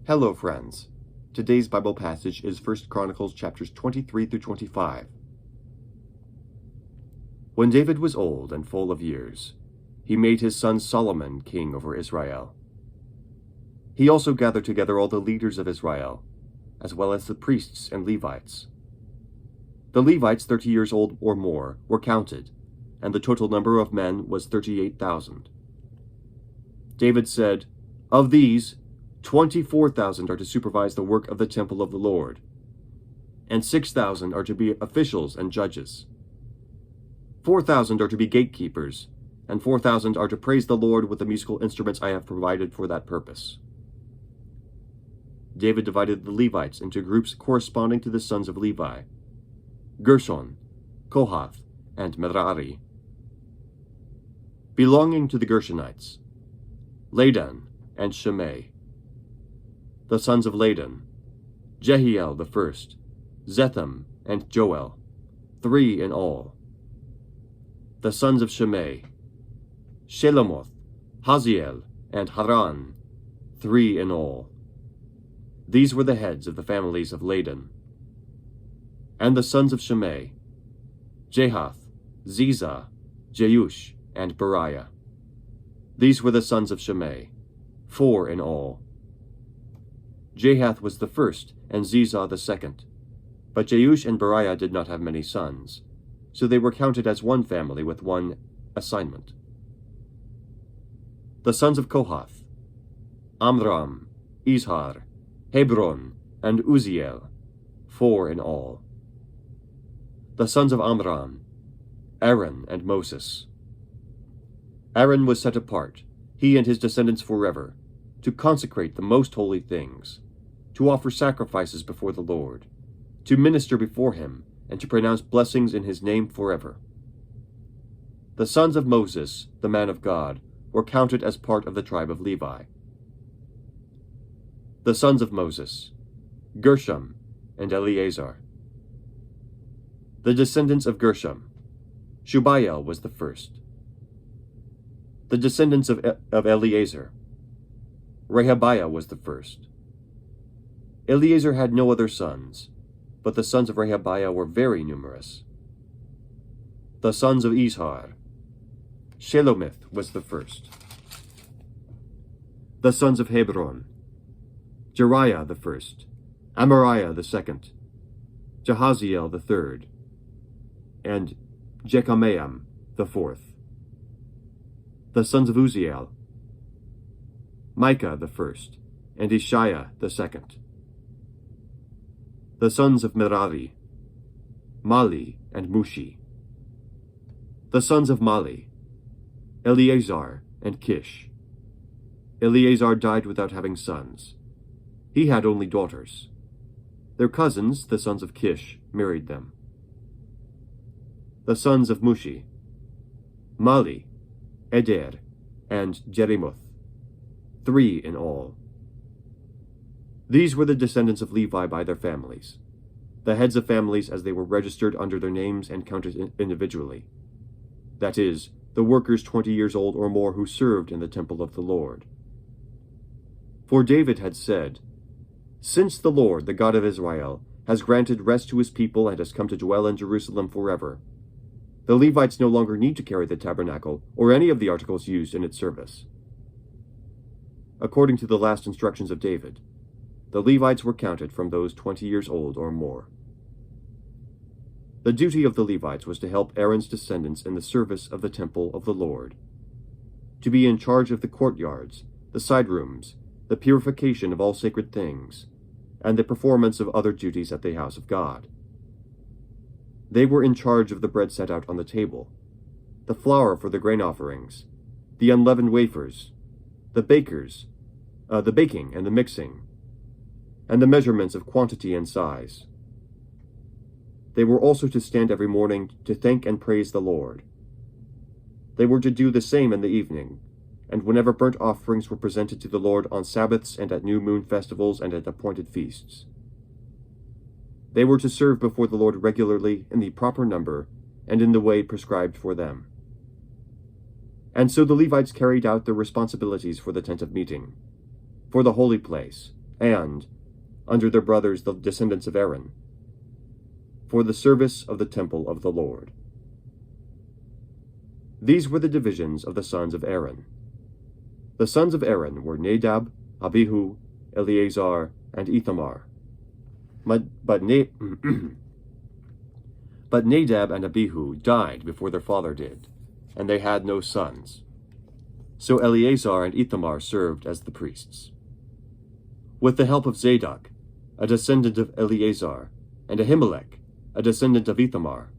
Hello, friends. Today's Bible passage is 1 Chronicles chapters 23 through 25. When David was old and full of years, he made his son Solomon king over Israel. He also gathered together all the leaders of Israel, as well as the priests and Levites. The Levites 30 years old or more were counted, and the total number of men was 38,000. David said, "Of these, 24,000 are to supervise the work of the temple of the Lord, and 6,000 are to be officials and judges. 4,000 are to be gatekeepers, and 4,000 are to praise the Lord with the musical instruments I have provided for that purpose." David divided the Levites into groups corresponding to the sons of Levi: Gershon, Kohath, and Merari. Belonging to the Gershonites: Ladan and Shimei. The sons of Ladan: Jehiel the first, Zetham, and Joel, 3 in all. The sons of Shimei: Shelomoth, Haziel, and Haran, 3 in all. These were the heads of the families of Ladan. And the sons of Shimei: Jahath, Ziza, Jeush, and Beriah. These were the sons of Shimei, 4 in all. Jahath was the first, and Ziza the second. But Jeush and Beriah did not have many sons, so they were counted as one family with one assignment. The sons of Kohath: Amram, Izhar, Hebron, and Uziel, 4 in all. The sons of Amram: Aaron and Moses. Aaron was set apart, he and his descendants forever, to consecrate the most holy things, to offer sacrifices before the Lord, to minister before him, and to pronounce blessings in his name forever. The sons of Moses, the man of God, were counted as part of the tribe of Levi. The sons of Moses: Gershom and Eleazar. The descendants of Gershom: Shubael was the first. The descendants of Eleazar: Rehabiah was the first. Eleazar had no other sons, but the sons of Rehabiah were very numerous. The sons of Izhar: Shelomith was the first. The sons of Hebron: Jeriah the first, Amariah the second, Jahaziel the third, and Jekameam the fourth. The sons of Uziel: Micah the first, and Ishiah the second. The sons of Merari: Mali and Mushi. The sons of Mali: Eleazar and Kish. Eleazar died without having sons. He had only daughters. Their cousins, the sons of Kish, married them. The sons of Mushi: Mali, Eder, and Jerimoth, 3 in all. These were the descendants of Levi by their families, the heads of families as they were registered under their names and counted individually. That is, the workers 20 years old or more who served in the temple of the Lord. For David had said, "Since the Lord, the God of Israel, has granted rest to his people and has come to dwell in Jerusalem forever, the Levites no longer need to carry the tabernacle or any of the articles used in its service." According to the last instructions of David, the Levites were counted from those 20 years old or more. The duty of the Levites was to help Aaron's descendants in the service of the temple of the Lord, to be in charge of the courtyards, the side rooms, the purification of all sacred things, and the performance of other duties at the house of God. They were in charge of the bread set out on the table, the flour for the grain offerings, the unleavened wafers, the baking and the mixing, and the measurements of quantity and size. They were also to stand every morning to thank and praise the Lord. They were to do the same in the evening, and whenever burnt offerings were presented to the Lord on Sabbaths and at new moon festivals and at appointed feasts. They were to serve before the Lord regularly in the proper number and in the way prescribed for them. And so the Levites carried out their responsibilities for the tent of meeting, for the holy place, and, under their brothers the descendants of Aaron, for the service of the temple of the Lord. These were the divisions of the sons of Aaron. The sons of Aaron were Nadab, Abihu, Eleazar, and Ithamar. But Nadab and Abihu died before their father did, and they had no sons. So Eleazar and Ithamar served as the priests. With the help of Zadok, a descendant of Eleazar, and Ahimelech, a descendant of Ithamar,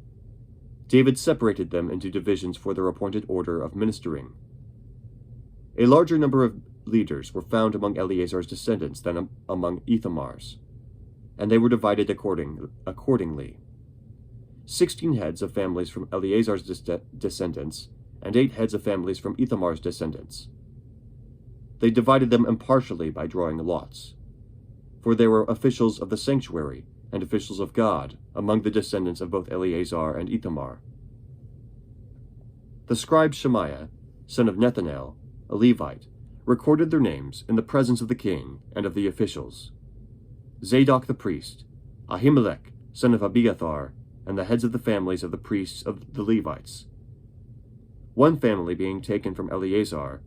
David separated them into divisions for their appointed order of ministering. A larger number of leaders were found among Eleazar's descendants than among Ithamar's, and they were divided accordingly. 16 heads of families from Eleazar's descendants, and 8 heads of families from Ithamar's descendants. They divided them impartially by drawing lots, for they were officials of the sanctuary and officials of God among the descendants of both Eleazar and Ithamar. The scribe Shemaiah, son of Nethanel, a Levite, recorded their names in the presence of the king and of the officials. Zadok the priest, Ahimelech, son of Abiathar, and the heads of the families of the priests of the Levites, one family being taken from Eleazar,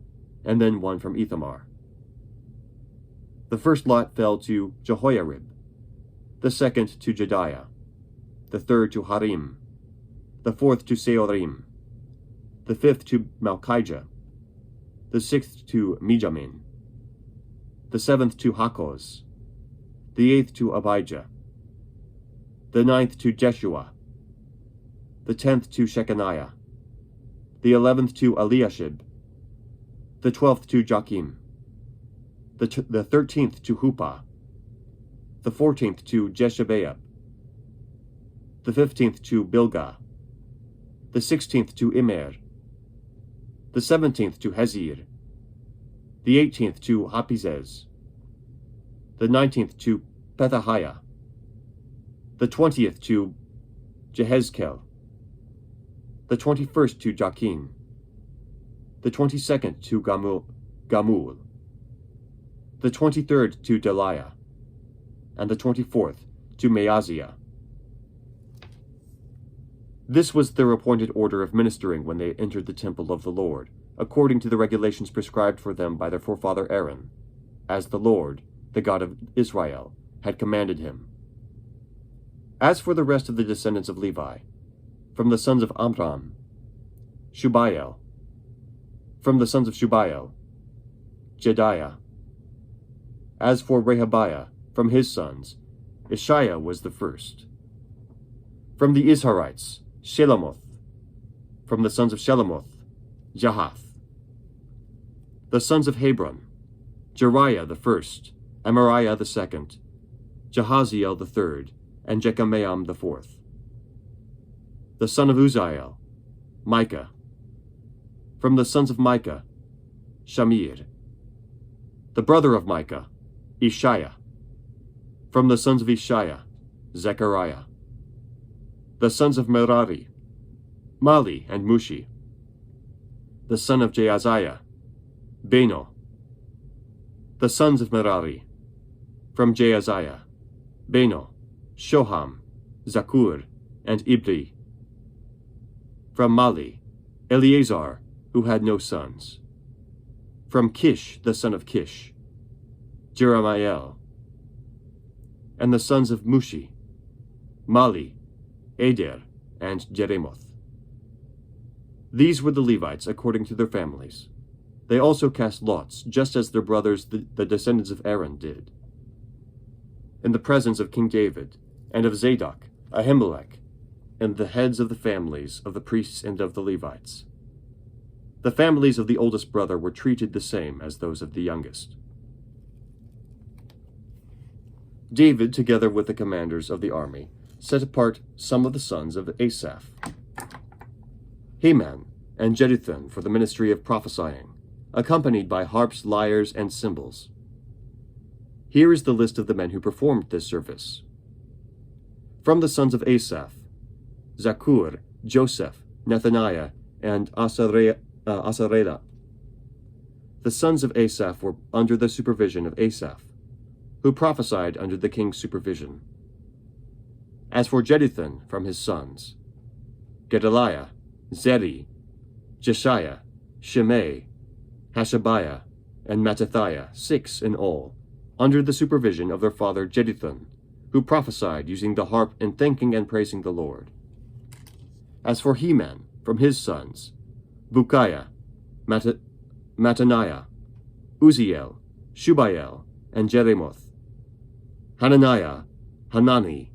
and then one from Ithamar. The first lot fell to Jehoiarib, the second to Jediah, the third to Harim, the fourth to Seorim, the fifth to Malchijah, the sixth to Mijamin, the seventh to Hakkoz, the eighth to Abijah, the ninth to Jeshua, the 10th to Shechaniah, the 11th to Eliashib, the 12th to Joachim, the 13th to Huppah, the 14th to Jeshabeab, the 15th to Bilgah, the 16th to Immer, the 17th to Hezir, the 18th to Hapizez, the 19th to Pethahiah, the 20th to Jehezkel, the 21st to Jachin, the 22nd to Gamul, the 23rd to Deliah, and the 24th to Maaziah. This was their appointed order of ministering when they entered the temple of the Lord, according to the regulations prescribed for them by their forefather Aaron, as the Lord, the God of Israel, had commanded him. As for the rest of the descendants of Levi, from the sons of Amram, Shubael, from the sons of Shubael, Jediah. As for Rehabiah, from his sons, Ishiah was the first. From the Izharites, Shelomoth. From the sons of Shelomoth, Jahath. The sons of Hebron, Jeriah the first, Amariah the second, Jahaziel the third, and Jekameam the fourth. The son of Uzziel, Micah. From the sons of Micah, Shamir. The brother of Micah, Ishiah. From the sons of Ishiah, Zechariah. The sons of Merari, Mali and Mushi. The son of Jaaziah, Beno. The sons of Merari, from Jaaziah, Beno, Shoham, Zakur, and Ibri. From Mali, Eleazar, who had no sons. From Kish, the son of Kish, Jeremiel. And the sons of Mushi, Mali, Eder, and Jeremoth. These were the Levites according to their families. They also cast lots, just as their brothers, the descendants of Aaron, did. In the presence of King David, and of Zadok, Ahimelech, and the heads of the families of the priests and of the Levites. The families of the oldest brother were treated the same as those of the youngest. David, together with the commanders of the army, set apart some of the sons of Asaph, Heman and Jeduthun, for the ministry of prophesying, accompanied by harps, lyres, and cymbals. Here is the list of the men who performed this service. From the sons of Asaph, Zakur, Joseph, Nethaniah, and Asarela. The sons of Asaph were under the supervision of Asaph, who prophesied under the king's supervision. As for Jeduthun from his sons, Gedaliah, Zeri, Jeshiah, Shimei, Hashabiah, and Mattithiah, 6 in all, under the supervision of their father Jeduthun, who prophesied using the harp in thanking and praising the Lord. As for Heman from his sons, Bukiah, Mattaniah, Uziel, Shubael, and Jeremoth, Hananiah, Hanani,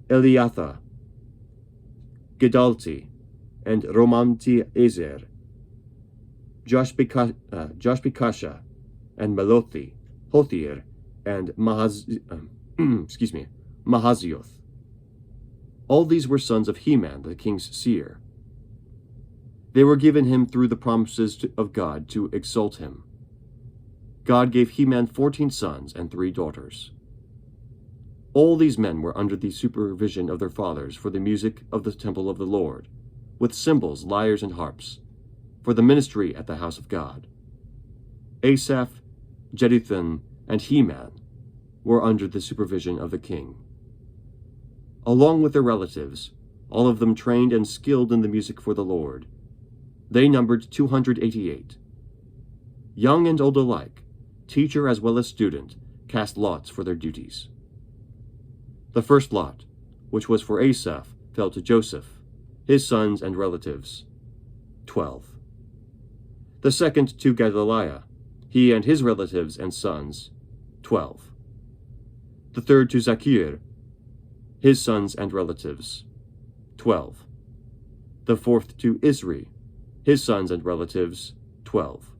Eliatha, Gedalti, and Romamti-Ezer, Joshbekasha, and Melothi, Hothir, and Mahazioth. All these were sons of Heman, the king's seer. They were given him through the promises of God to exalt him. God gave Heman 14 sons and 3 daughters. All these men were under the supervision of their fathers for the music of the temple of the Lord, with cymbals, lyres, and harps, for the ministry at the house of God. Asaph, Jeduthun, and Heman were under the supervision of the king. Along with their relatives, all of them trained and skilled in the music for the Lord. They numbered 288. Young and old alike, teacher as well as student, cast lots for their duties. The first lot, which was for Asaph, fell to Joseph, his sons and relatives, 12. The second to Gedaliah, he and his relatives and sons, 12. The third to Zakir, his sons and relatives, 12. The fourth to Isri, his sons and relatives, 12.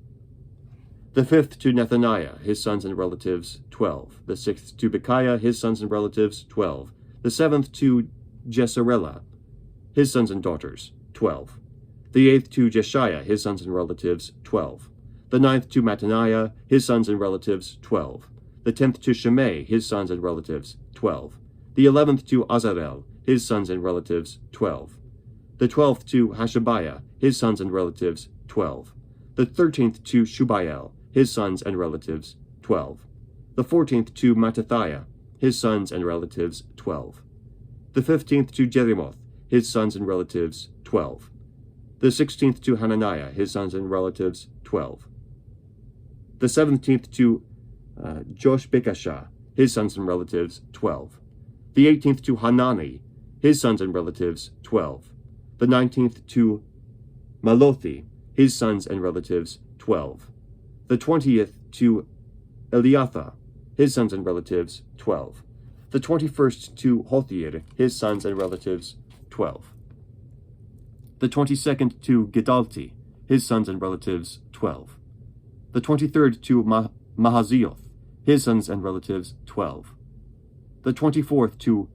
The fifth to Nethaniah, his sons and relatives, 12. The sixth to Bechiah, his sons and relatives, 12. The seventh to Jesarela, his sons and daughters, 12. The eighth to Jeshiah, his sons and relatives, 12. The ninth to Mattaniah, his sons and relatives, 12. The 10th to Shimei, his sons and relatives, 12. The 11th to Azarel, his sons and relatives, 12. The 12th to Hashabiah, his sons and relatives, 12. The 13th to Shubael, his sons and relatives, 12. The 14th to Mattithiah, his sons and relatives, 12. The 15th to Jeremoth, his sons and relatives, 12. The 16th to Hananiah, his sons and relatives, 12. The 17th to Joshbekasha, his sons and relatives, 12. The 18th to Hanani, his sons and relatives, 12. The 19th to Malothi, his sons and relatives, 12. The 20th to Eliatha, his sons and relatives, 12. The 21st to Hothir, his sons and relatives, 12. The 22nd to Gedalti, his sons and relatives, 12. The 23rd to Mahazioth, his sons and relatives, 12. The 24th to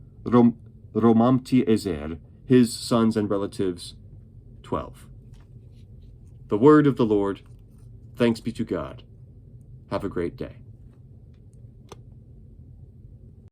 Romamti-Ezer, his sons and relatives, 12. The word of the Lord. Thanks be to God. Have a great day.